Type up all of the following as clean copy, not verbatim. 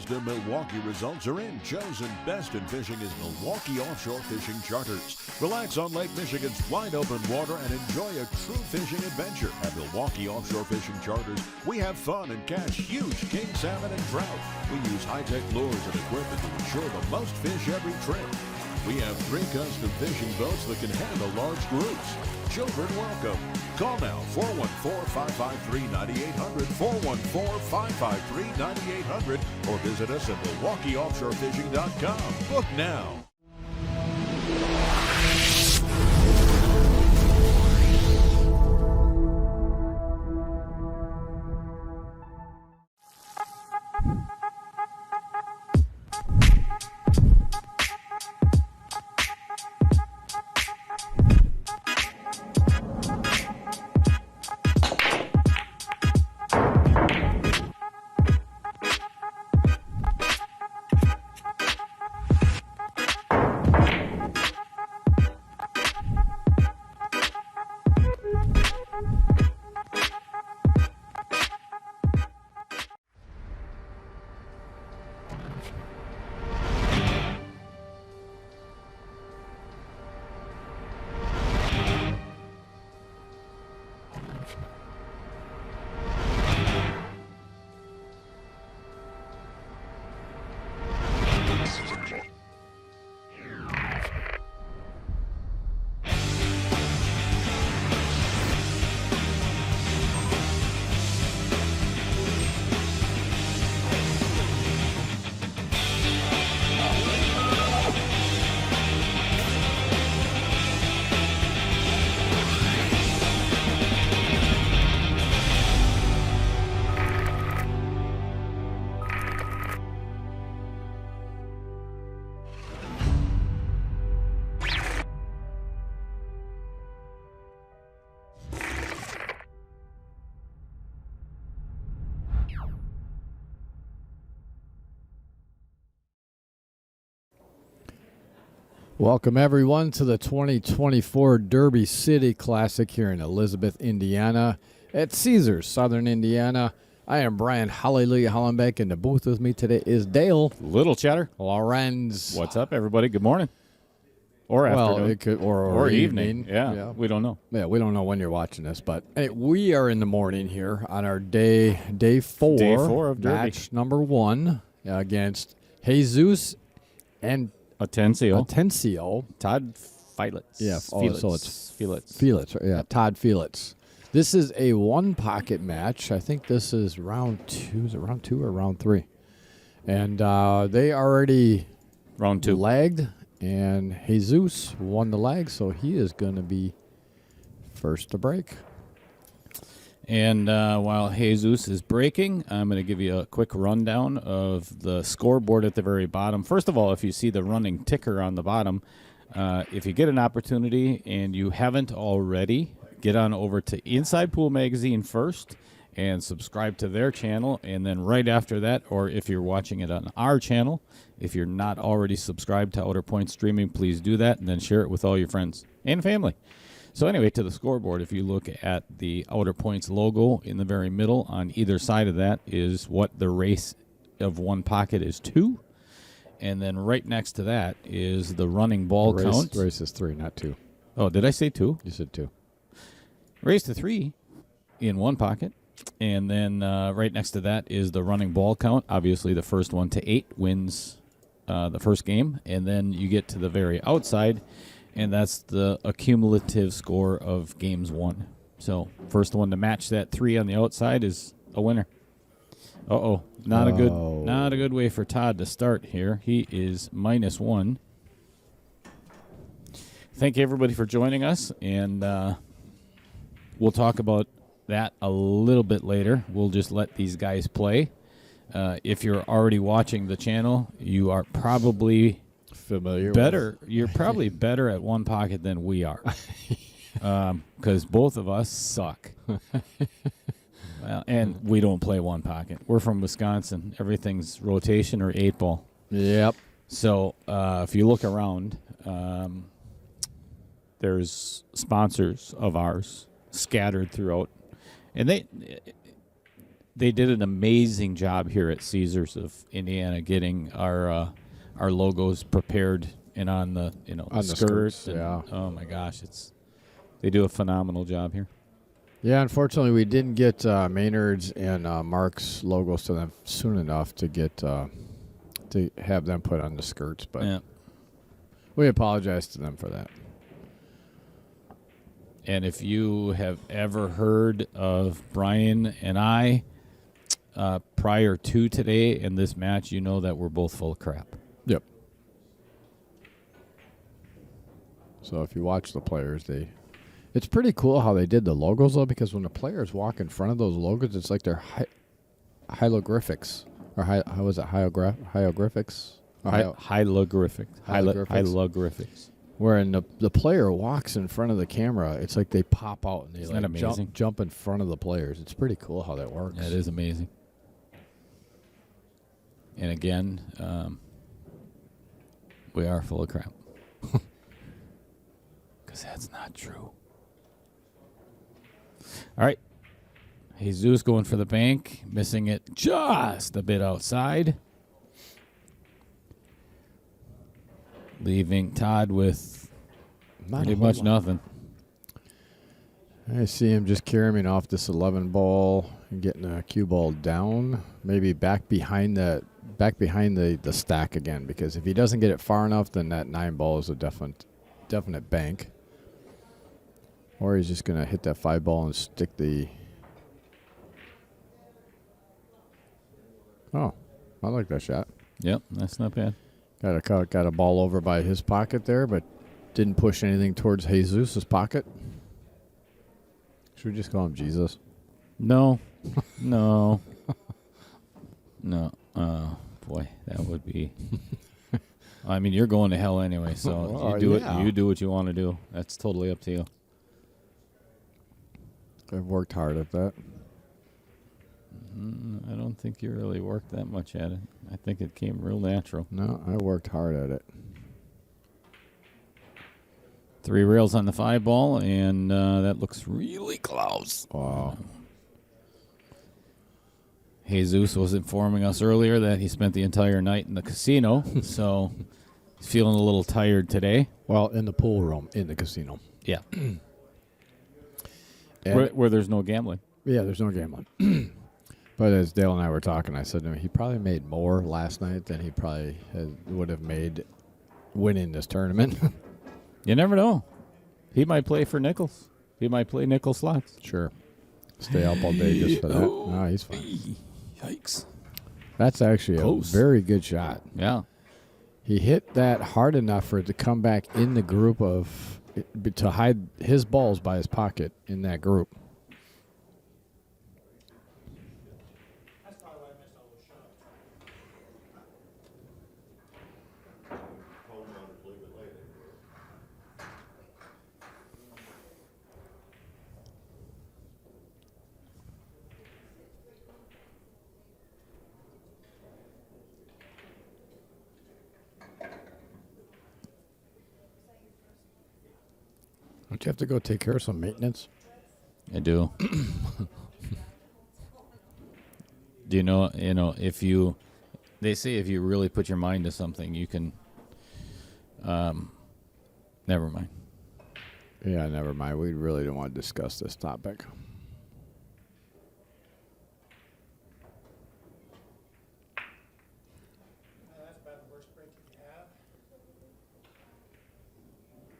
best in Milwaukee results are in. Chosen best in fishing is Milwaukee Offshore Fishing Charters. Relax on Lake Michigan's wide open water and enjoy a true fishing adventure. At Milwaukee Offshore Fishing Charters, we have fun and catch huge king salmon and trout. We use high-tech lures and equipment to ensure the most fish every trip. We have 3 custom fishing boats that can handle large groups. Children welcome. Call now, 414-553-9800, 414-553-9800, or visit us at MilwaukeeOffshoreFishing.com. Book now. Welcome, everyone, to the 2024 Derby City Classic here in Elizabeth, Indiana, at Caesars, Southern Indiana. I am Brian Hallelujah Hollenbeck, and the booth with me today is Dale Little Chatter Lorenz. What's up, everybody? Good morning. Or afternoon. It could, or evening. Yeah, we don't know. Yeah, we don't know when you're watching this, but hey, we are in the morning here on our day 4. Day 4 of Derby. Match number 1 against Jesus and Atencio. Todd Fielitz. Yeah. Fielitz. So it's Fielitz. Yeah, Todd Fielitz. This is a one-pocket match. I think this is round 2. Is it round 2 or round 3? And they already round 2 lagged, and Jesus won the lag, so he is going to be first to break. And while Jesus is breaking, I'm going to give you a quick rundown of the scoreboard at the very bottom. First of all, if you see the running ticker on the bottom, if you get an opportunity and you haven't already, get on over to Inside Pool Magazine first and subscribe to their channel. And then right after that, or if you're watching it on our channel, if you're not already subscribed to Outer Point Streaming, please do that and then share it with all your friends and family. So anyway, to the scoreboard, if you look at the Outer Points logo in the very middle, on either side of that is what the race of one pocket is to. And then right next to that is the running ball count. Race is 3, not 2. Oh, did I say 2? You said 2. Race to 3 in one pocket. And then right next to that is the running ball count. Obviously, the first one to 8 wins the first game. And then you get to the very outside, and that's the accumulative score of games won. So first one to match that 3 on the outside is a winner. Not a good way for Todd to start here. He is -1. Thank you, everybody, for joining us, and we'll talk about that a little bit later. We'll just let these guys play. If you're already watching the channel, you are probably familiar. You're probably better at one pocket than we are, because both of us suck. Well, and we don't play one pocket. We're from Wisconsin. Everything's rotation or 8-ball. Yep. So if you look around, there's sponsors of ours scattered throughout, and they did an amazing job here at Caesars of Indiana getting our logos prepared and on the On the skirts. skirts, yeah. Oh my gosh, they do a phenomenal job here. Yeah, unfortunately, we didn't get Maynard's and Mark's logos to them soon enough to get to have them put on the skirts. But Yeah. we apologize to them for that. And if you have ever heard of Brian and I prior to today in this match, you know that we're both full of crap. Yep. So if you watch the players, it's pretty cool how they did the logos, though, because when the players walk in front of those logos, it's like they're hieroglyphics. Or how was it? Hieroglyphics? Hieroglyphics. Wherein the player walks in front of the camera, it's like they pop out and they Isn't that amazing? jump in front of the players. It's pretty cool how that works. That is amazing. And again, we are full of crap. Because that's not true. All right. Jesus going for the bank, missing it just a bit outside. Leaving Todd with pretty much nothing. I see him just carrying off this 11 ball and getting a cue ball down, maybe back behind the stack again, because if he doesn't get it far enough, then that 9 ball is a definite bank. Or he's just going to hit that 5 ball and stick the... Oh, I like that shot. Yep, that's not bad. Got a ball over by his pocket there, but didn't push anything towards Jesus' pocket. Should we just call him Jesus? No. No. No. Boy, that would be... I mean, you're going to hell anyway, so you do what you want to do. That's totally up to you. I've worked hard at that. I don't think you really worked that much at it. I think it came real natural. No, I worked hard at it. 3 rails on the 5 ball, and that looks really close. Wow. Jesus was informing us earlier that he spent the entire night in the casino, so he's feeling a little tired today. Well, in the pool room in the casino. Yeah. Where there's no gambling. Yeah, there's no gambling. But as Dale and I were talking, I said to him, he probably made more last night than he probably would have made winning this tournament. You never know. He might play for nickels. He might play nickel slots. Sure. Stay up all day just for that. No, he's fine. Yikes. That's actually Close. A very good shot. Yeah. He hit that hard enough for it to come back in the group to hide his balls by his pocket in that group. Don't you have to go take care of some maintenance? I do. Do you know, they say if you really put your mind to something, you can, never mind. Yeah, never mind. We really don't want to discuss this topic. That's about the worst break you can have.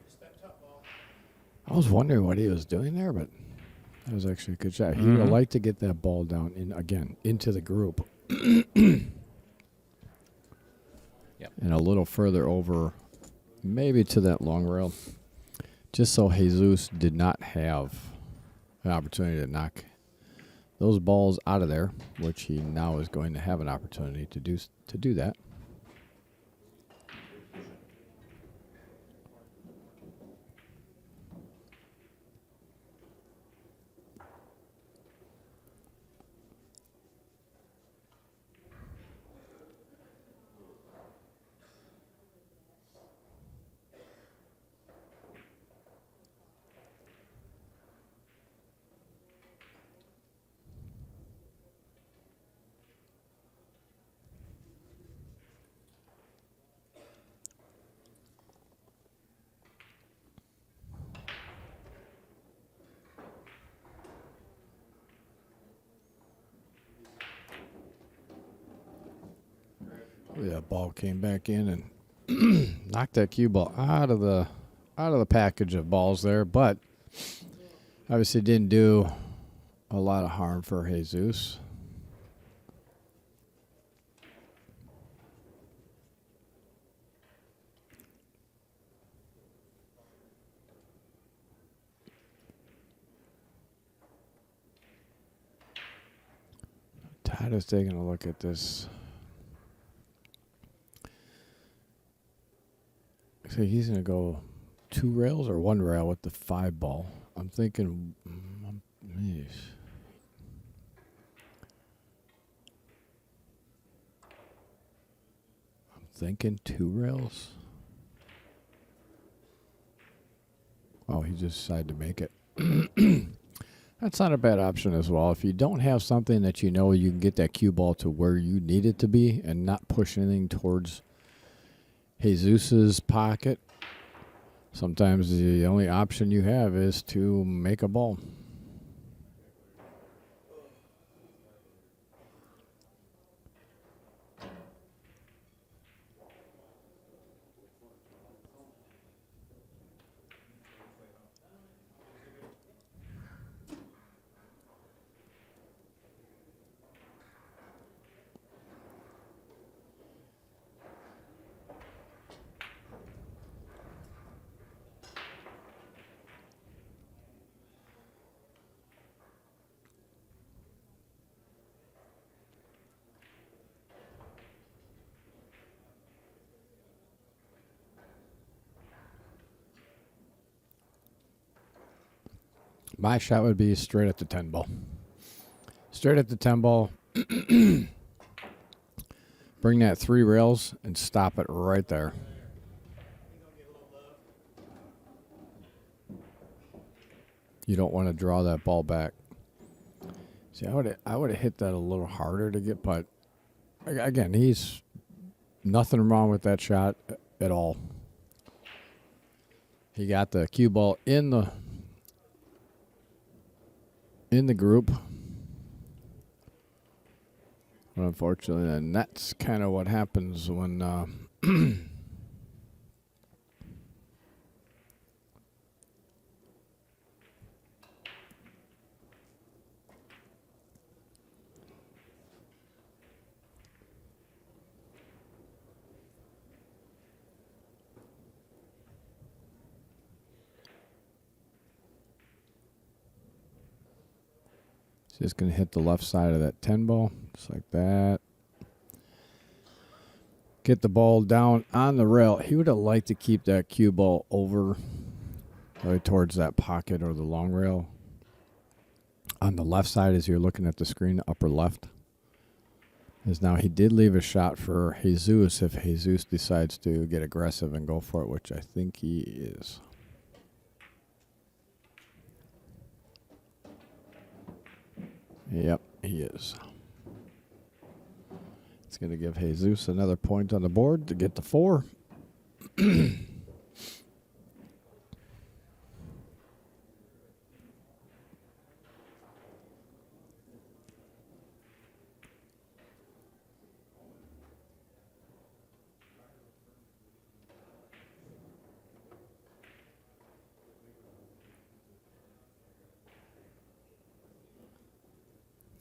Just that top ball. I was wondering what he was doing there, but that was actually a good shot. He would have liked to get that ball down into the group. Yep. And a little further over, maybe to that long rail, just so Jesus did not have an opportunity to knock those balls out of there, which he now is going to have an opportunity to do that. Yeah, ball came back in and knocked that cue ball out of the package of balls there, but obviously didn't do a lot of harm for Jesus. Todd is taking a look at this. So he's going to go 2 rails or 1 rail with the 5 ball. I'm thinking, geez. I'm thinking 2 rails. Oh, he just decided to make it. That's not a bad option as well. If you don't have something that you know you can get that cue ball to where you need it to be and not push anything towards Jesus's pocket, sometimes the only option you have is to make a ball. My shot would be straight at the 10 ball. Straight at the 10 ball. Bring that 3 rails and stop it right there. You don't want to draw that ball back. See, I would have hit that a little harder to get, but again, he's nothing wrong with that shot at all. He got the cue ball in the group. But unfortunately, and that's kind of what happens when just going to hit the left side of that 10 ball, just like that. Get the ball down on the rail. He would have liked to keep that cue ball over right towards that pocket or the long rail. On the left side, as you're looking at the screen, upper left. As now he did leave a shot for Jesus if Jesus decides to get aggressive and go for it, which I think he is. Yep, he is. It's going to give Jesus another point on the board to get to 4.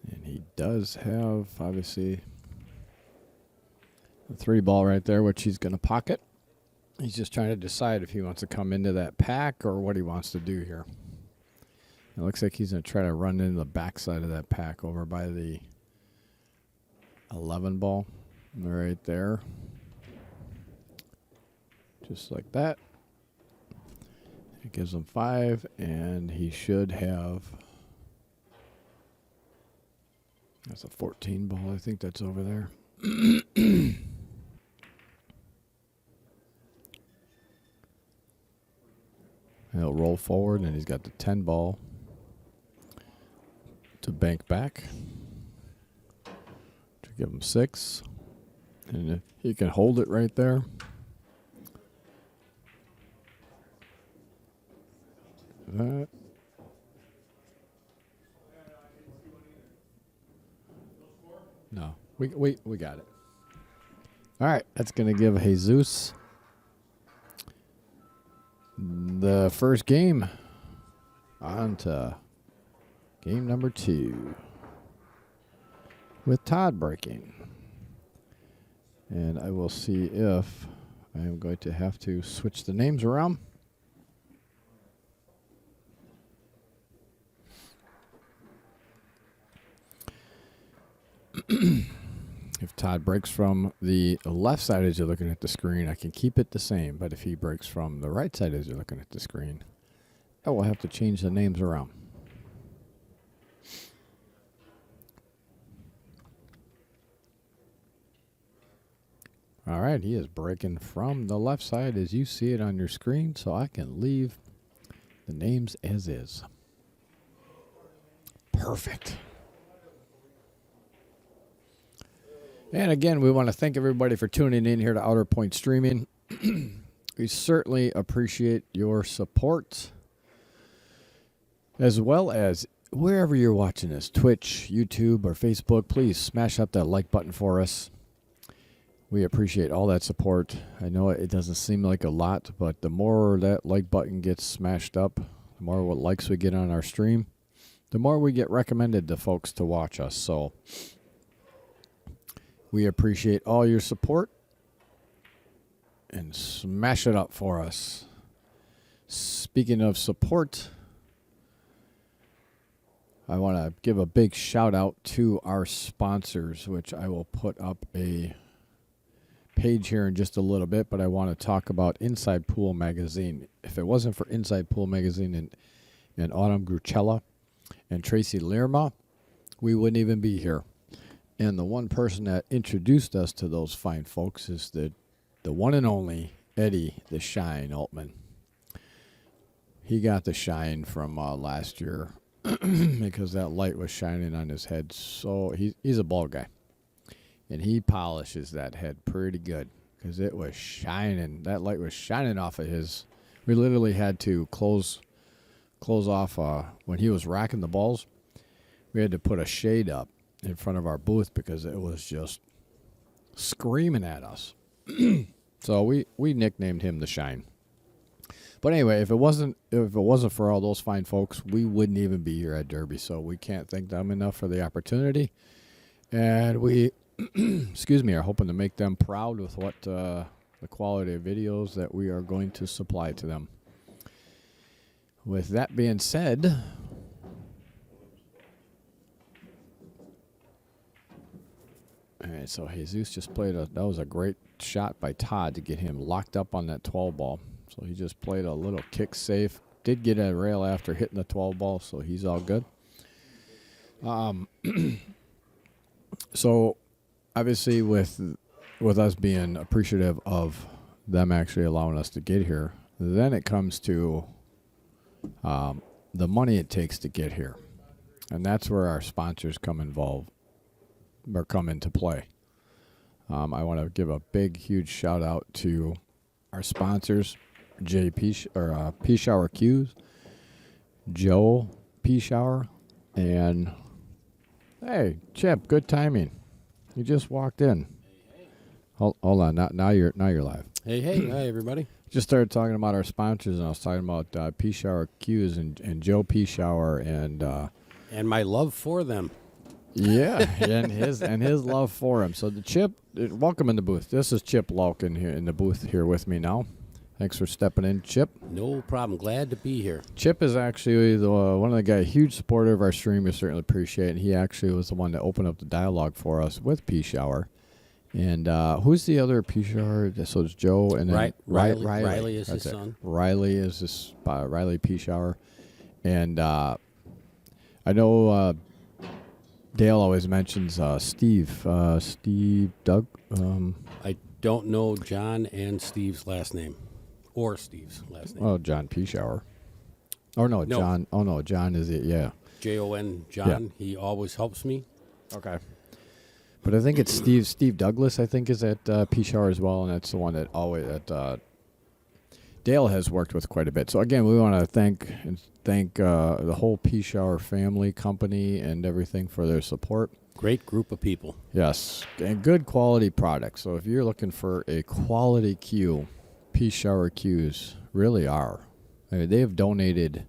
And he does have, obviously, the 3 ball right there, which he's going to pocket. He's just trying to decide if he wants to come into that pack or what he wants to do here. It looks like he's going to try to run into the backside of that pack over by the 11 ball right there. Just like that. It gives him 5, and he should have... That's a 14 ball. I think that's over there. He'll roll forward, and he's got the 10 ball to bank back to give him 6. And he can hold it right there. That. No, we got it. All right, that's going to give Jesus the first game. On to game number 2 with Todd breaking. And I will see if I am going to have to switch the names around. If Todd breaks from the left side as you're looking at the screen, I can keep it the same. But if he breaks from the right side as you're looking at the screen, I will have to change the names around. All right, he is breaking from the left side as you see it on your screen, so I can leave the names as is. Perfect. And again, we want to thank everybody for tuning in here to Outer Point Streaming. We certainly appreciate your support, as well as wherever you're watching this, Twitch, YouTube, or Facebook. Please smash up that like button for us. We appreciate all that support. I know it doesn't seem like a lot, but the more that like button gets smashed up, the more what likes we get on our stream, the more we get recommended to folks to watch us. So we appreciate all your support, and smash it up for us. Speaking of support, I want to give a big shout out to our sponsors, which I will put up a page here in just a little bit, but I want to talk about Inside Pool Magazine. If it wasn't for Inside Pool Magazine and Autumn Gruchella and Tracy Lerma, we wouldn't even be here. And the one person that introduced us to those fine folks is the one and only Eddie the Shine Altman. He got the shine from last year because that light was shining on his head. So he's a bald guy. And he polishes that head pretty good because it was shining. That light was shining off of his. We literally had to close off when he was racking the balls. We had to put a shade up in front of our booth because it was just screaming at us. So we nicknamed him the Shine. But anyway, if it wasn't for all those fine folks, we wouldn't even be here at Derby. So we can't thank them enough for the opportunity. And we are hoping to make them proud with what the quality of videos that we are going to supply to them. With that being said, all right, so Jesus just that was a great shot by Todd to get him locked up on that 12 ball. So he just played a little kick safe. Did get a rail after hitting the 12 ball, so he's all good. So obviously with us being appreciative of them actually allowing us to get here, then it comes to the money it takes to get here. And that's where our sponsors come into play. I want to give a big, huge shout out to our sponsors, P Shower Q's, Joe P Shower, and hey, Chip, good timing. You just walked in. Hold on, now you're live. Hey, hi everybody. Just started talking about our sponsors, and I was talking about P Shower Q's and Joe P Shower and my love for them. Yeah, and his love for him. So the Chip, welcome in the booth. This is Chip Lalkin here in the booth here with me now. Thanks for stepping in, Chip. No problem. Glad to be here. Chip is actually one of the guys, huge supporter of our stream. We certainly appreciate it. And he actually was the one that opened up the dialogue for us with P Shower. And who's the other P Shower? So it's Joe and then Riley is his son. Riley is this Riley P Shower. And I know Dale always mentions Steve Doug. I don't know John and Steve's last name. Or Steve's last name. Oh, John P. Shower. Oh, no, John. Oh, no, John is it, yeah. Jon, John. Yeah. He always helps me. Okay. But I think it's Steve Douglas, I think, is at P. Shower as well, and that's the one that Dale has worked with quite a bit. So, again, we want to thank the whole P. Shower family, company, and everything for their support. Great group of people. Yes, and good quality products. So if you're looking for a quality cue, Peace Shower Cues really are. I mean, they donated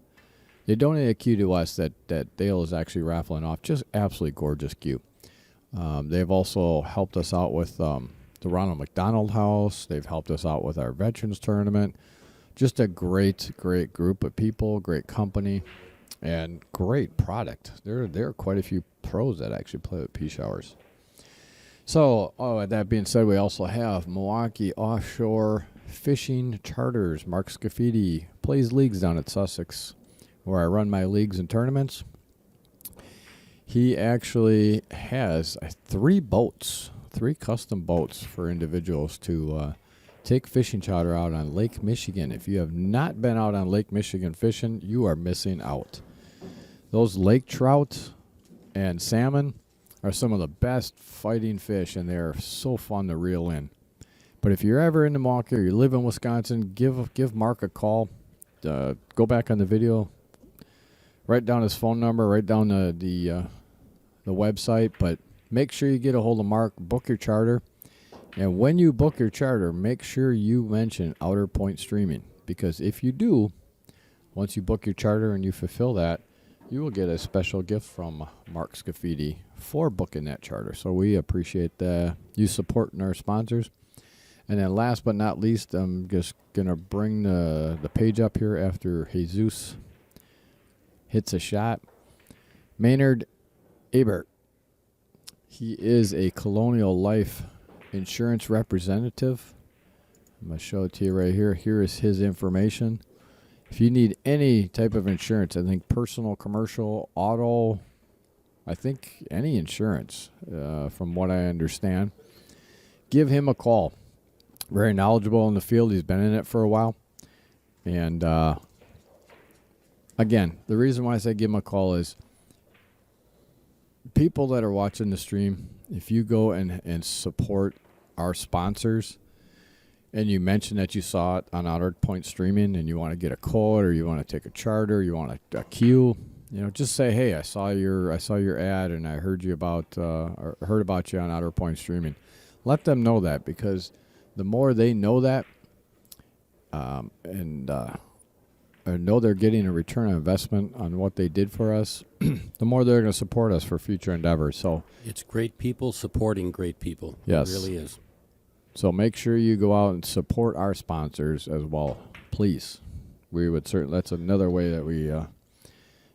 a cue to us that Dale is actually raffling off. Just absolutely gorgeous cue. They've also helped us out with the Ronald McDonald House. They've helped us out with our Veterans Tournament. Just a great group of people, great company, and great product. There are quite a few pros that actually play with Peace Showers. So, that being said, we also have Milwaukee Offshore Fishing Charters. Mark Scafidi plays leagues down at Sussex, where I run my leagues and tournaments. He actually has 3 boats, 3 custom boats for individuals to take fishing charter out on Lake Michigan. If you have not been out on Lake Michigan fishing, you are missing out. Those lake trout and salmon are some of the best fighting fish, and they're so fun to reel in. But if you're ever in the Milwaukee or you live in Wisconsin, give Mark a call. Go back on the video, write down his phone number, write down the website, but make sure you get a hold of Mark, book your charter. And when you book your charter, make sure you mention Outer Point Streaming, because if you do, once you book your charter and you fulfill that, you will get a special gift from Mark Scafidi for booking that charter. So we appreciate you supporting our sponsors. And then last but not least, I'm just going to bring the page up here after Jesus hits a shot. Maynard Ebert. He is a Colonial Life insurance representative. I'm going to show it to you right here. Here is his information. If you need any type of insurance, I think personal, commercial, auto, I think any insurance, from what I understand, give him a call. Very knowledgeable in the field. He's been in it for a while. And again, the reason why I say give him a call is people that are watching the stream, if you go and support our sponsors and you mention that you saw it on Outer Point Streaming and you want to get a quote or you want to take a charter, you want a queue, just say, hey, I saw your ad and I heard about you on Outer Point Streaming. Let them know that, because the more they know that and know they're getting a return on investment on what they did for us, the more they're going to support us for future endeavors. So it's great people supporting great people. Yes. It really is. So make sure you go out and support our sponsors as well, please. We would certainly. That's another way that we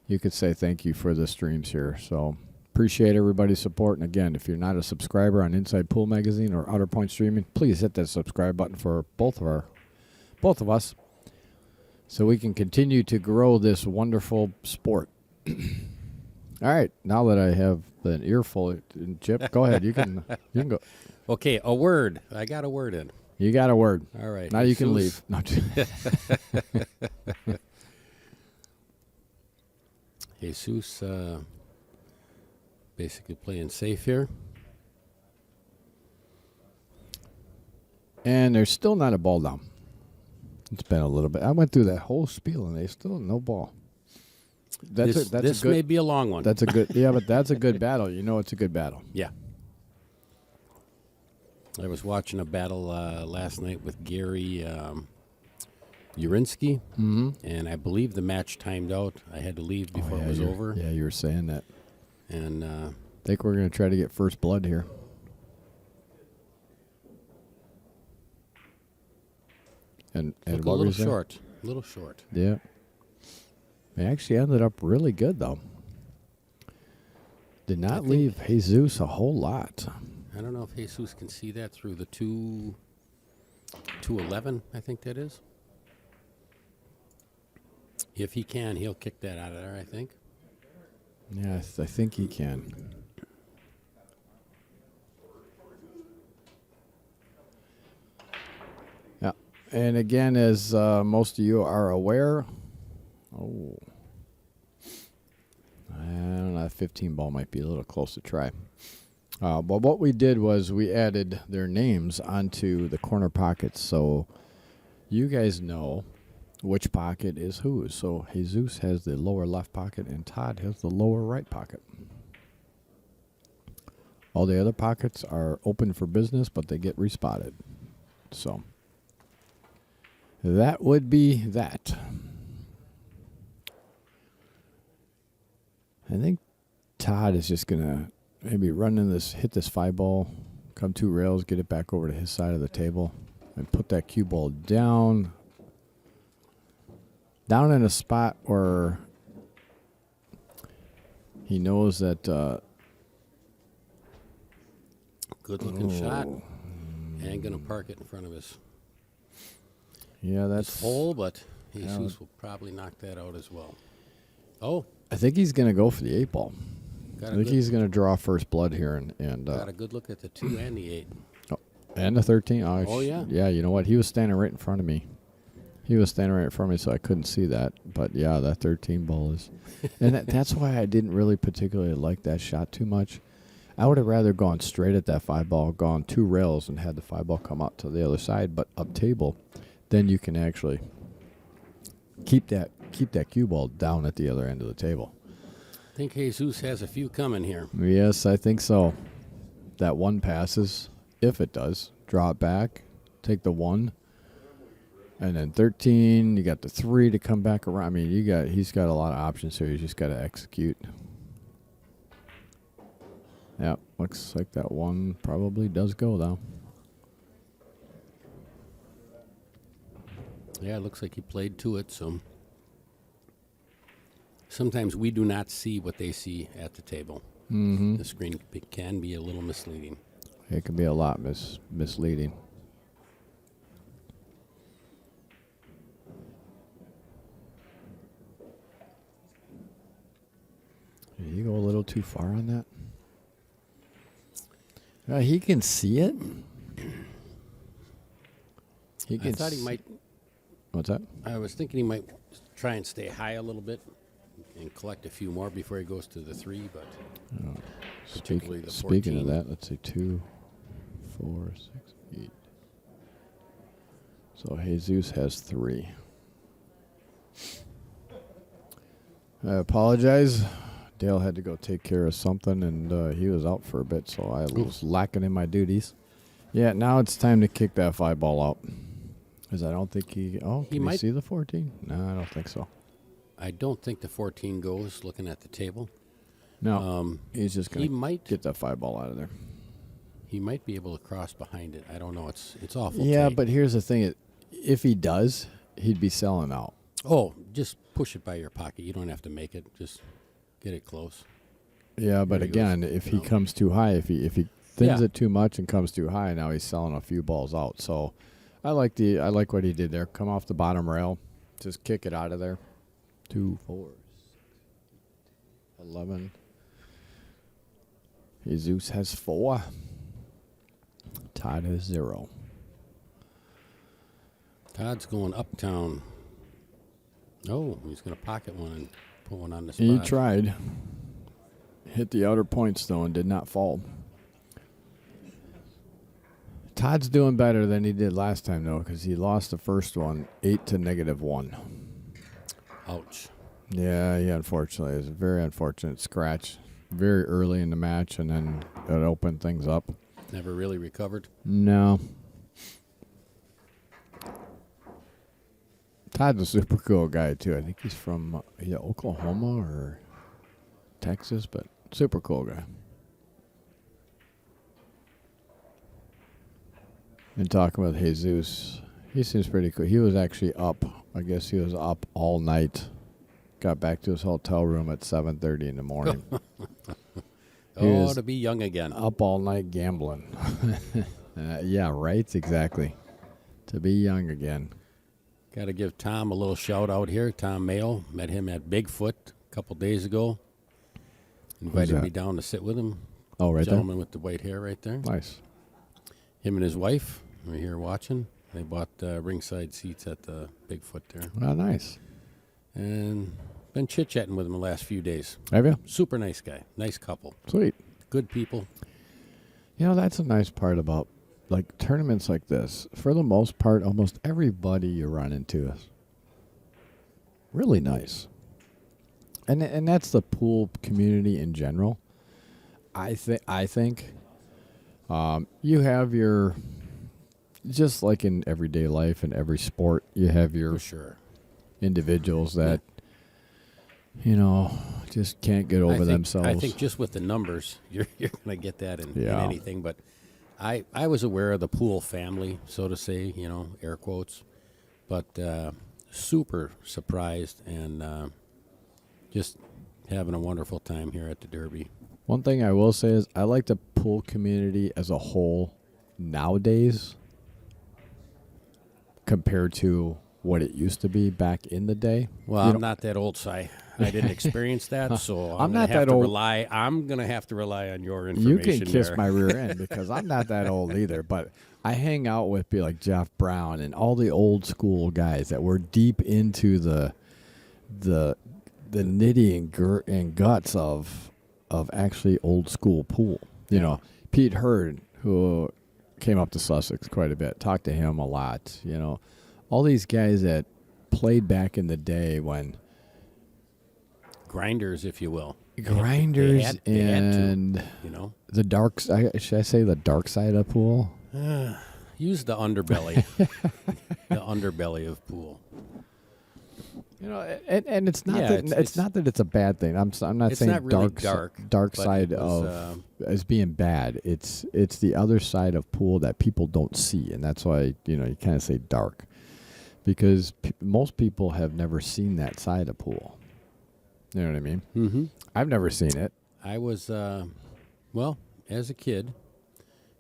you could say thank you for the streams here. So appreciate everybody's support. And again, if you're not a subscriber on Inside Pool Magazine or Outer Point Streaming, please hit that subscribe button for both of us, so we can continue to grow this wonderful sport. All right, now that I have an earful, Chip, go ahead. You can go. Okay, a word. I got a word in. You got a word. All right. Now you can leave. No, Jesus basically playing safe here. And there's still not a ball down. It's been a little bit. I went through that whole spiel and they still no ball. This may be a long one. That's a good. Yeah, but that's a good battle. You know, it's a good battle. Yeah. I was watching a battle last night with Gary Urinsky, and I believe the match timed out. I had to leave before it was over. Yeah, you were saying that. And I think we're going to try to get first blood here. And look what a were you little saying? short. A little short. Yeah. They actually ended up really good, though. Did not leave Jesus a whole lot. I don't know if Jesus can see that through the 211, I think that is. If he can, he'll kick that out of there, I think. Yes, I think he can. Yeah. And again, as most of you are aware, I don't know, that 15 ball might be a little close to try. But what we did was we added their names onto the corner pockets, so you guys know which pocket is whose. So Jesus has the lower left pocket, and Todd has the lower right pocket. All the other pockets are open for business, but they get respotted. So that would be that. I think Todd is just going to maybe hit this 5 ball, come 2 rails, get it back over to his side of the table, and put that cue ball down in a spot where he knows that Good looking shot. And going to park it in front of his that's hole, but Jesus will probably knock that out as well. Oh, I think he's going to go for the 8 ball. got I think he's going to draw first blood here and got a good look at the 2 and the 8. and the 13. Yeah. Yeah, you know what? He was standing right in front of me. So I couldn't see that. But yeah, that 13 ball is, and that's why I didn't really particularly like that shot too much. I would have rather gone straight at that 5 ball, gone 2 rails, and had the 5 ball come out to the other side, but up table. Then you can actually keep that cue ball down at the other end of the table. I think Jesus has a few coming here. Yes, I think so. That 1 passes, if it does. Draw it back, take the 1, and then 13. You got the 3 to come back around. I mean, he's got a lot of options here. He's just got to execute. Yeah, looks like that 1 probably does go though. Yeah, it looks like he played to it. So sometimes we do not see what they see at the table. Mm-hmm. The screen can be a little misleading. It can be a lot misleading. Did you go a little too far on that? He can see it. I thought he might. What's that? I was thinking he might try and stay high a little bit and collect a few more before he goes to the 3, but particularly the 14. Speaking of that, let's see, 2, 4, 6, 8. So Jesus has 3. I apologize. Dale had to go take care of something, and he was out for a bit, so I was lacking in my duties. Yeah, now it's time to kick that 5 ball out. Because I don't think can you see the 14? No, I don't think so. I don't think the 14 goes, looking at the table. No, he's just going to might get that 5 ball out of there. He might be able to cross behind it. I don't know. It's awful. Yeah, tight. but here's the thing. If he does, he'd be selling out. Oh, just push it by your pocket. You don't have to make it. Just get it close. Yeah, but again, if he comes too high, if he thins it too much and comes too high, now he's selling a few balls out. So I like what he did there. Come off the bottom rail, just kick it out of there. 2, 4, 11. Jesus has 4. Todd has 0. Todd's going uptown. Oh, he's going to pocket one and put one on the spot. He tried. Hit the outer points, though, and did not fall. Todd's doing better than he did last time, though, because he lost the first one 8 to -1. Ouch. Yeah, unfortunately. It was a very unfortunate scratch very early in the match, and then it opened things up. Never really recovered? No. Todd's a super cool guy, too. I think he's from either Oklahoma or Texas, but super cool guy. And talking with Jesus, he seems pretty cool. He was actually up. I guess he was up all night. Got back to his hotel room at 7:30 in the morning. To be young again. Up all night gambling. Yeah, right? Exactly. To be young again. Got to give Tom a little shout out here. Tom Mayo. Met him at Bigfoot a couple days ago. Invited me down to sit with him. Oh, right there? Gentleman with the white hair right there. Nice. Him and his wife were here watching. They bought ringside seats at the Bigfoot there. Oh, nice. And been chit-chatting with him the last few days. Have you? Super nice guy. Nice couple. Sweet. Good people. You know, that's a nice part about, like, tournaments like this. For the most part, almost everybody you run into is really nice. And that's the pool community in general. I think You have your, just like in everyday life and every sport, you have your For sure. individuals that, you know, just can't get over themselves. I think just with the numbers, you're going to get that in Yeah. anything. But I was aware of the Poole family, so to say, air quotes. But super surprised and just having a wonderful time here at the Derby. One thing I will say is I like the pool community as a whole nowadays compared to what it used to be back in the day. Well, I'm not that old, Si. I didn't experience that, so I'm not gonna have that to old. rely. I'm going to have to rely on your You information. can kiss there. my rear end because I'm not that old either. But I hang out with people like Jeff Brown and all the old school guys that were deep into the nitty and guts of actually old school pool. You know, Pete Hurd, who came up to Sussex quite a bit, talked to him a lot. You know, all these guys that played back in the day when Grinders, if you will. grinders They had to, and the the should I say the dark side of pool? use the underbelly, the underbelly of pool. You know, and it's not Yeah, that it's- it's not that it's a bad thing. I'm not It's saying not really dark but side it was, of as being bad. It's the other side of pool that people don't see, and that's why you kind of say dark because most people have never seen that side of pool. You know what I mean? Mm-hmm. I've never seen it. I was, as a kid,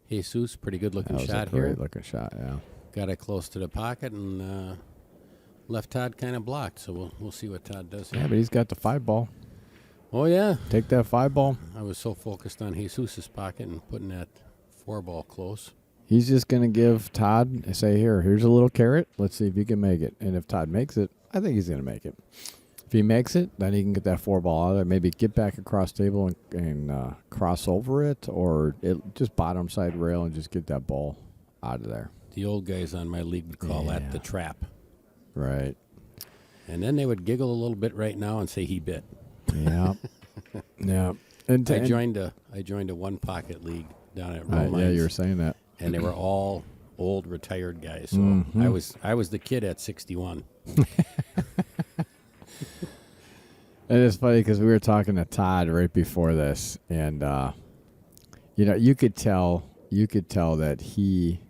Jesus, pretty good looking That was shot a here. great looking shot. Yeah. Got it close to the pocket and left Todd kind of blocked. So we'll see what Todd does Yeah, here. but he's got the 5 ball. Oh yeah, Take that 5 ball. I was so focused on Jesus's pocket and putting that 4 ball close. He's just gonna give Todd say, here's a little carrot. Let's see if he can make it. And if Todd makes it, I think he's gonna make it. If he makes it, then he can get that 4 ball out of there. Maybe get back across table and cross over it, or just bottom side rail and just get that ball out of there. The old guys on my league would call Yeah. that the trap. Right. And then they would giggle a little bit right now and say he bit. Yeah. Yeah. And I joined a one pocket league down at yeah, Romines, you were saying that. and they were all old retired guys. So Mhm. I was the kid at 61. And it's funny because we were talking to Todd right before this, and you could tell that he,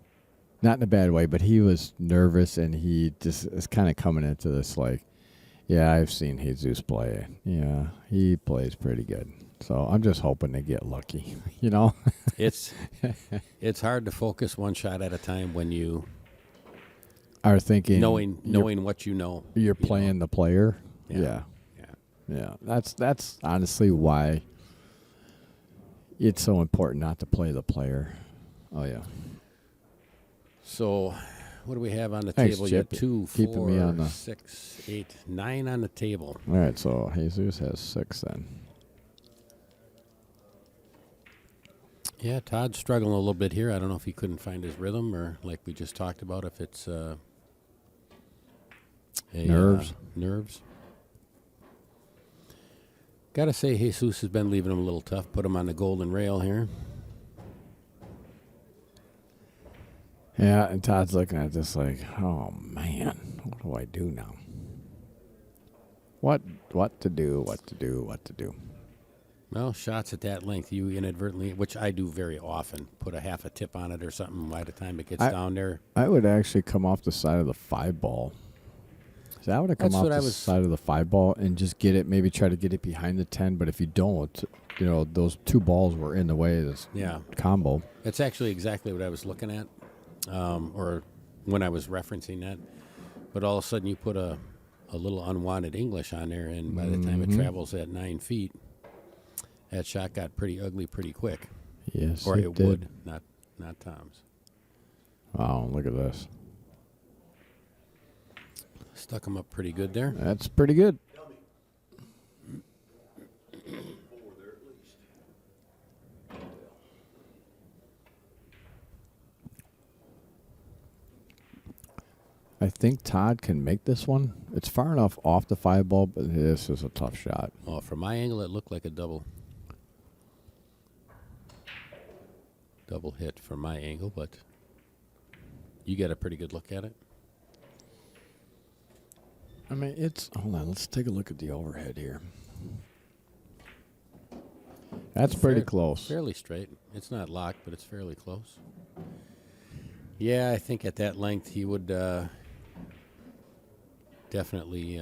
not in a bad way, but he was nervous, and he just is kind of coming into this like, yeah, I've seen Jesus play. Yeah, he plays pretty good. So I'm just hoping to get lucky, It's hard to focus one shot at a time when you Are thinking knowing what you know. you're playing the player. Yeah. Yeah. Yeah. Yeah, that's honestly why it's so important not to play the player. Oh yeah. So, what do we have on the Thanks, table? You Chip. got 2, Keeping 4, me on the- 6, 8, 9 on the table. All right, so Jesus has 6 then. Yeah, Todd's struggling a little bit here. I don't know if he couldn't find his rhythm or, like we just talked about, if it's Nerves. Nerves. Got to say, Jesus has been leaving him a little tough. Put him on the golden rail here. Yeah, and Todd's looking at this like, oh man, what do I do now? What to do? Well, shots at that length, you inadvertently, which I do very often, put a half a tip on it or something by the time it gets down there. I would actually come off the side of the 5 ball. So I would have come That's off what the I was- side of the 5 ball and just get it, maybe try to get it behind the 10. But if you don't, those 2 balls were in the way of this combo. That's actually exactly what I was looking at, or when I was referencing that. But all of a sudden you put a little unwanted English on there, and by the time it travels at 9 feet, that shot got pretty ugly pretty quick. Yes, Or it it did. would, not Tom's. Wow, look at this. Stuck him up pretty good there. That's pretty good. I think Todd can make this one. It's far enough off the 5 ball, but this is a tough shot. Oh, from my angle, it looked like a double. double hit from my angle, but you get a pretty good look at it. I mean, hold on, let's take a look at the overhead here. That's pretty close. Fairly straight. It's not locked, but it's fairly close. Yeah, I think at that length he would definitely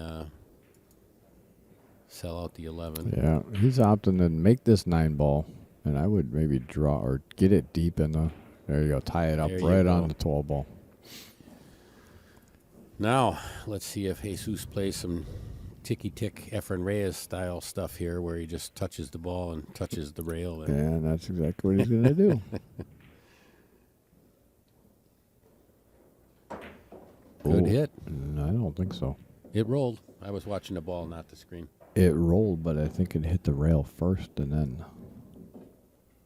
sell out the 11. Yeah, he's opting to make this 9 ball, and I would maybe draw or get it deep in the. There you go, tie it up There you right go. on the 12 ball. Now, let's see if Jesus plays some ticky-tick Efren Reyes style stuff here where he just touches the ball and touches the rail. And And that's exactly what he's going to do. Good Oh, hit. I don't think so. It rolled. I was watching the ball, not the screen. It rolled, but I think it hit the rail first and then.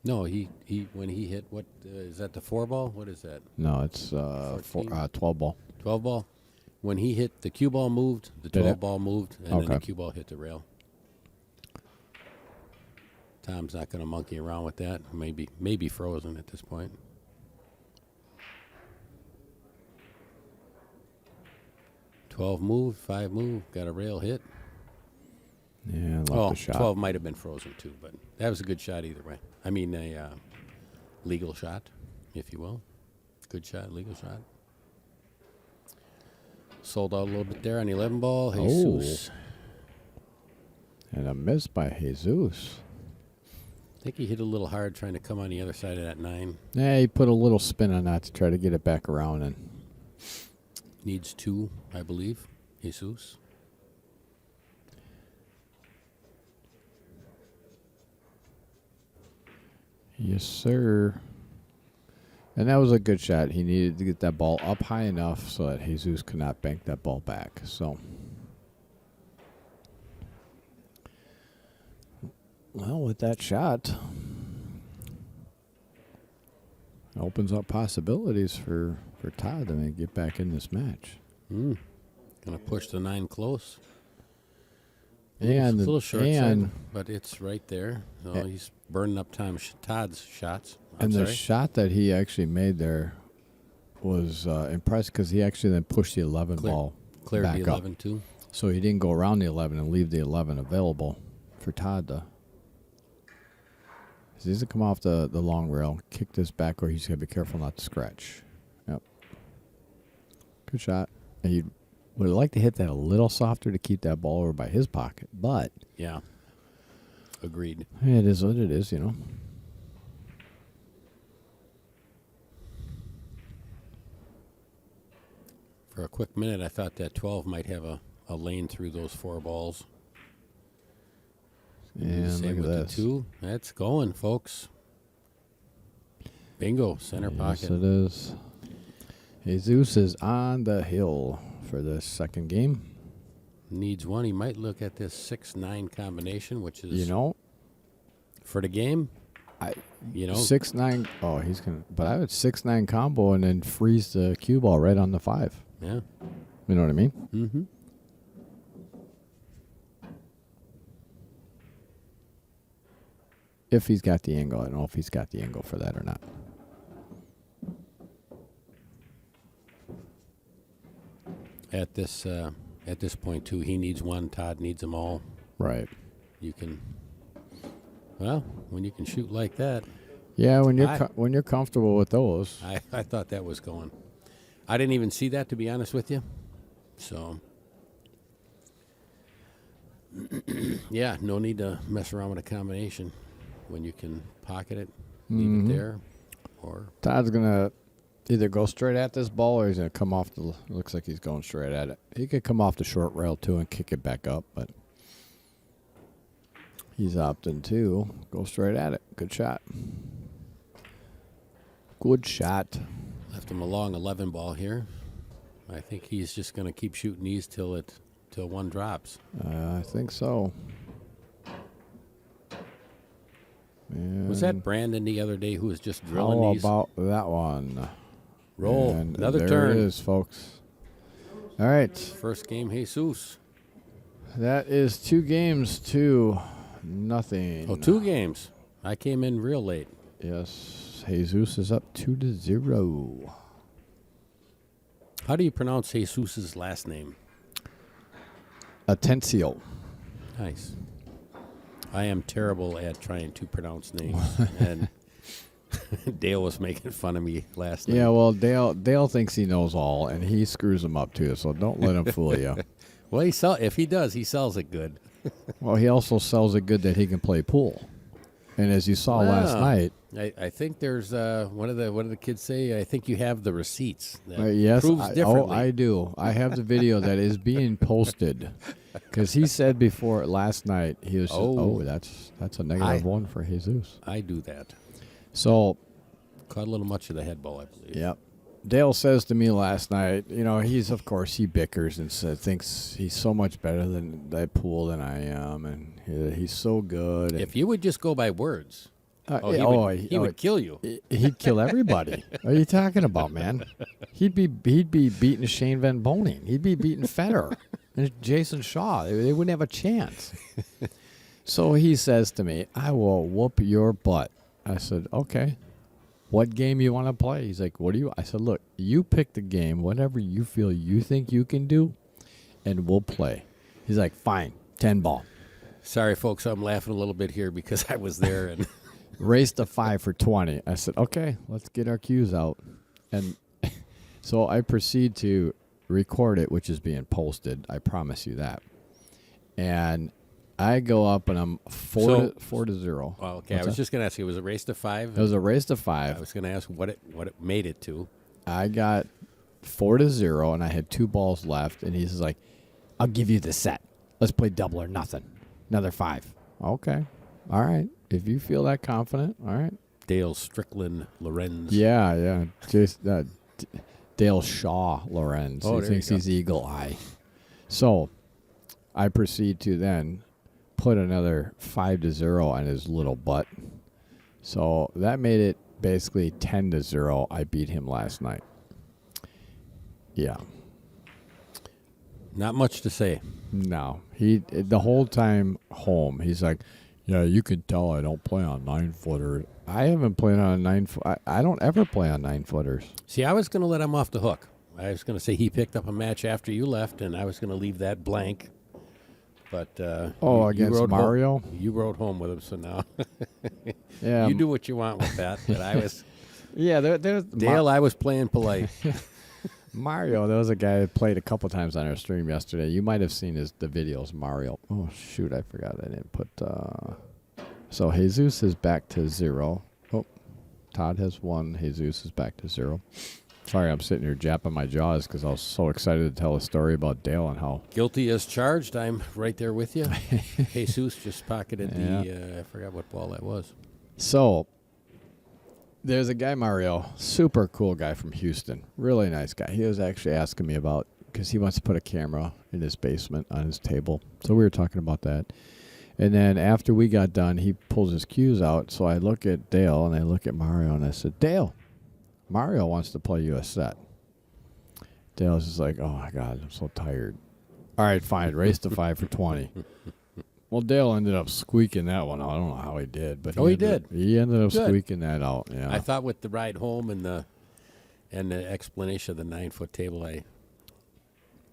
No, he when he hit, what is that, the 4 ball? What is that? No, it's 12 ball. 12 ball. When he hit, the cue ball moved, the Did 12 it? ball moved, and then the Okay. cue ball hit the rail. Tom's not going to monkey around with that. Maybe frozen at this point. $12 moved, 5 moved, got a rail hit. Yeah, left Oh, the shot. 12 might have been frozen too, but that was a good shot either way. I mean, a legal shot, if you will. Good shot, legal shot. Sold out a little bit there on the 11 ball. Jesus. And a miss by Jesus. I think he hit a little hard trying to come on the other side of that 9. Yeah, he put a little spin on that to try to get it back around, and Needs 2, I believe. Jesus. yes, sir. And that was a good shot. He needed to get that ball up high enough so that Jesus could not bank that ball back. So, well, with that shot, it opens up possibilities for Todd to get back in this match. Going to push the 9 close. And It's a little short and side, but it's right there. So Yeah. he's burning up Todd's shots. I'm and the sorry. shot that he actually made there was impressive because he actually then pushed the 11 ball Cleared back the up. 11 too. So he didn't go around the 11 and leave the 11 available for Todd to. He doesn't come off the long rail, kick this back, or he's got to be careful not to scratch. Yep. Good shot. And he would like to hit that a little softer to keep that ball over by his pocket, but Yeah. Agreed. it is what it is, you know. For a quick minute, I thought that 12 might have a lane through those 4 balls. And Same look with at the this. 2. That's going, folks. Bingo, center Yes, pocket. it is. Jesus is on the hill for the second game. Needs 1. He might look at this 6-9 combination, which is You know, for the game. I 6-9. 6-9. Oh, he's gonna. But I would 6-9 combo and then freeze the cue ball right on the 5. Yeah. You know what I mean? Mm-hmm. If he's got the angle, I don't know if he's got the angle for that or not. At this point too, he needs 1. Todd needs them all. Right. You can. Well, when you can shoot like that, Yeah, when you're I- when you're comfortable with those. I thought that was going. I didn't even see that, to be honest with you. So, yeah, no need to mess around with a combination when you can pocket it, leave it there, or Todd's gonna either go straight at this ball or he's gonna come off the. Looks like he's going straight at it. He could come off the short rail too and kick it back up, but he's opting to go straight at it. Good shot. Good shot. left him a long 11 ball here. I think he's just going to keep shooting these till 1 drops. I think so. Was that Brandon the other day who was just drilling How these? about that one? Roll. And Another there turn. it is, folks. All right. First game, Jesus. That is 2 games to nothing. Oh, 2 games. I came in real late. Yes, Jesus is up 2-0. How do you pronounce Jesus' last name? Atencio. Nice. I am terrible at trying to pronounce names, and Dale was making fun of me last night. Yeah, well, Dale thinks he knows all, and he screws them up too. So don't let him fool you. Well, if he does, he sells it good. Well, he also sells it good that he can play pool. And as you saw last night, I think there's what did the kids say? I think you have the receipts. That yes, proves differently. I do. I have the video that is being posted because he said before last night he was. That's a negative one for Jesus. I do that. So, Caught a little much of the head ball, I believe. yep. Dale says to me last night, he bickers and thinks he's so much better than that pool than I am, and he's so good. If you would just go by words, he would kill you. He'd kill everybody. What are you talking about, man? He'd be beating Shane Van Boning. He'd be beating Federer and Jason Shaw. They wouldn't have a chance. So he says to me, "I will whoop your butt." I said, "Okay. What game you want to play?" He's like, "What do you?" I said, "Look, you pick the game, whatever you feel you think you can do, and we'll play." He's like, "Fine, 10 ball." Sorry, folks, I'm laughing a little bit here because I was there and Race to 5 for 20. I said, "Okay, let's get our cues out." And so I proceed to record it, which is being posted. I promise you that. And I go up and I'm 4-0. Oh, okay, What's I was that? just going to ask you, was it a race to 5? It was a race to I 5. was going to ask what it made it to. I got 4-0, and I had 2 balls left. And he's like, "I'll give you the set. Let's play double or nothing. Another 5." Okay. All right. If you feel that confident, all right. Dale Strickland Lorenz. Yeah. Dale Shaw Lorenz. Oh, He there thinks you go. he's Eagle Eye. So I proceed to then put another 5-0 on his little butt. So that made it basically 10-0. I beat him last night. Yeah. Not much to say. No. The whole time home, he's like, "Yeah, you can tell I don't play on 9-footer. I haven't played on a 9-foot. I don't ever play on 9-footers. See, I was going to let him off the hook. I was going to say he picked up a match after you left, and I was going to leave that blank. But Against rode Mario? you rode home with him, so now Yeah. you do what you want with that. But I was Yeah, there's Dale. I was playing polite. Mario. There was a guy that played a couple times on our stream yesterday. You might have seen the videos, Mario. Oh, shoot, I forgot I didn't put... So Jesus is back to 0. Oh, Todd has 1. Jesus is back to 0. Sorry, I'm sitting here japping my jaws because I was so excited to tell a story about Dale and how... Guilty as charged. I'm right there with you. Jesus just pocketed the. I forgot what ball that was. So, there's a guy, Mario, super cool guy from Houston. Really nice guy. He was actually asking me about, because he wants to put a camera in his basement on his table. So we were talking about that. And then after we got done, he pulls his cues out. So I look at Dale and I look at Mario and I said, "Dale, Mario wants to play you a set." Dale's just like, "Oh my God, I'm so tired." All right, fine. Race to 5 for 20. Well, Dale ended up squeaking that one out. I don't know how he did, but he did. He ended up Good. squeaking that out. Yeah. I thought with the ride home and the explanation of the 9-foot table,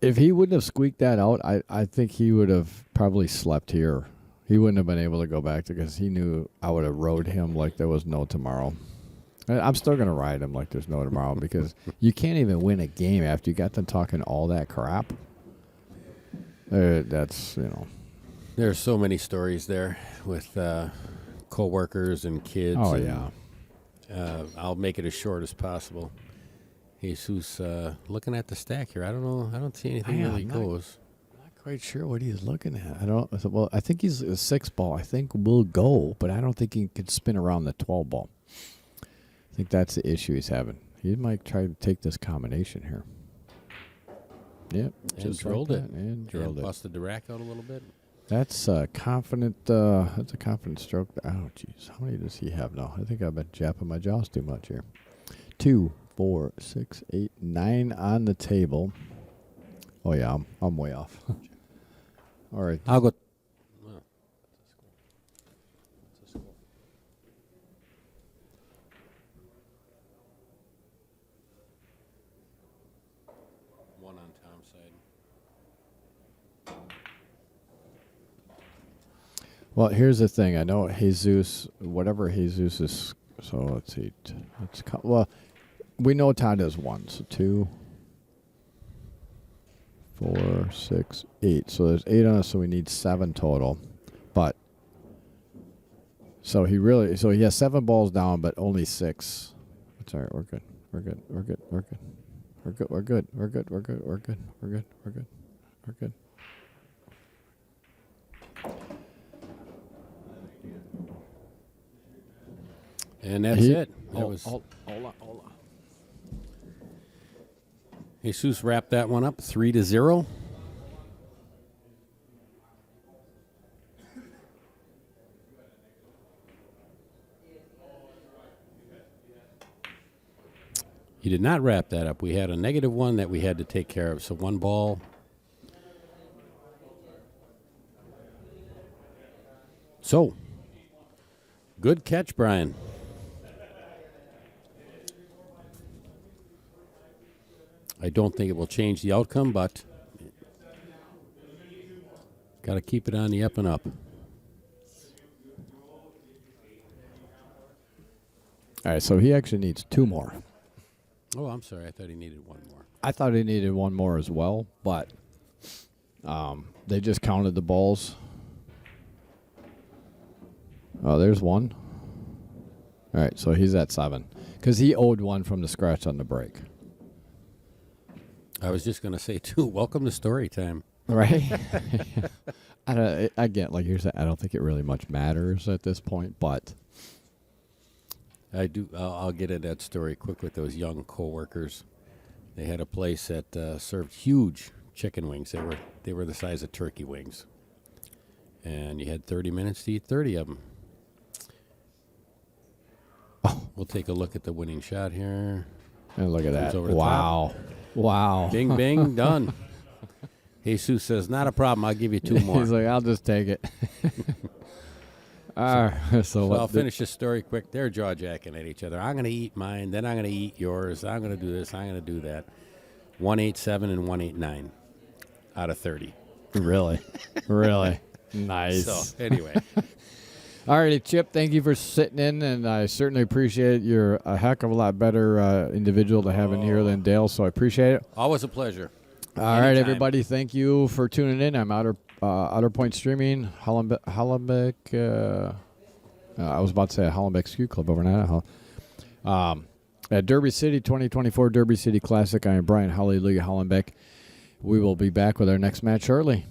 If he wouldn't have squeaked that out, I think he would have probably slept here. He wouldn't have been able to go back because he knew I would have rode him like there was no tomorrow. I'm still going to ride him like there's no tomorrow because you can't even win a game after you got them talking all that crap. That's. There's so many stories there with co-workers and kids. Oh, and, yeah. I'll make it as short as possible. Jesus, looking at the stack here, I don't know. I don't see anything really goes. Not quite sure what he's looking at. I think he's a 6 ball. I think will go, but I don't think he could spin around the 12 ball. I think that's the issue he's having. He might try to take this combination here. Yep. And just drilled like it. that, and drilled it. Busted the rack out a little bit. That's a confident. That's a confident stroke. Oh, jeez. How many does he have now? I think I've been japping my jaws too much here. 2, 4, 6, 8, 9 on the table. Oh yeah, I'm way off. All right. I'll go. Well, here's the thing. I know Jesus, whatever Jesus is. So let's see. Well, we know Todd has 1. So 2, 4, 6, 8. So there's 8 on us. So we need 7 total. But so he has 7 balls down, but only 6. It's all right. We're good. We're good. We're good. We're good. We're good. We're good. We're good. We're good. We're good. We're good. We're good. We're good. And that's it. That Hold was on. Jesus wrapped that one up 3-0. He did not wrap that up. We had a -1 that we had to take care of. So 1 ball. So, good catch, Brian. I don't think it will change the outcome, but got to keep it on the up and up. All right, so he actually needs 2 more. Oh, I'm sorry. I thought he needed 1 more. I thought he needed 1 more as well, but they just counted the balls. Oh, there's 1. All right, so he's at 7 because he owed 1 from the scratch on the break. I was just going to say, too, welcome to story time. Right? I get, like you're saying, I don't think it really much matters at this point, but I do. I'll get into that story quick with those young coworkers. They had a place that served huge chicken wings. They were the size of turkey wings, and you had 30 minutes to eat 30 of them. Oh. We'll take a look at the winning shot here. and look at that. over the Wow. Wow. Bing, bing, done. Jesus says, not a problem. I'll give you 2 more. He's like, I'll just take it. All right. So I'll finish this story quick. They're jaw-jacking at each other. I'm going to eat mine. Then I'm going to eat yours. I'm going to do this. I'm going to do that. 187 and 189 out of 30. Really? Really? Nice. So anyway. All righty, Chip, thank you for sitting in, and I certainly appreciate it. You're a heck of a lot better individual to have in here than Dale, so I appreciate it. Always a pleasure. All right, everybody, thank you for tuning in. I'm Outer Point Streaming, Hollenbeck. I was about to say a Hollenbeck Ski Club over in Idaho. At Derby City 2024 Derby City Classic, I am Brian Hallelujah Hollenbeck. We will be back with our next match shortly.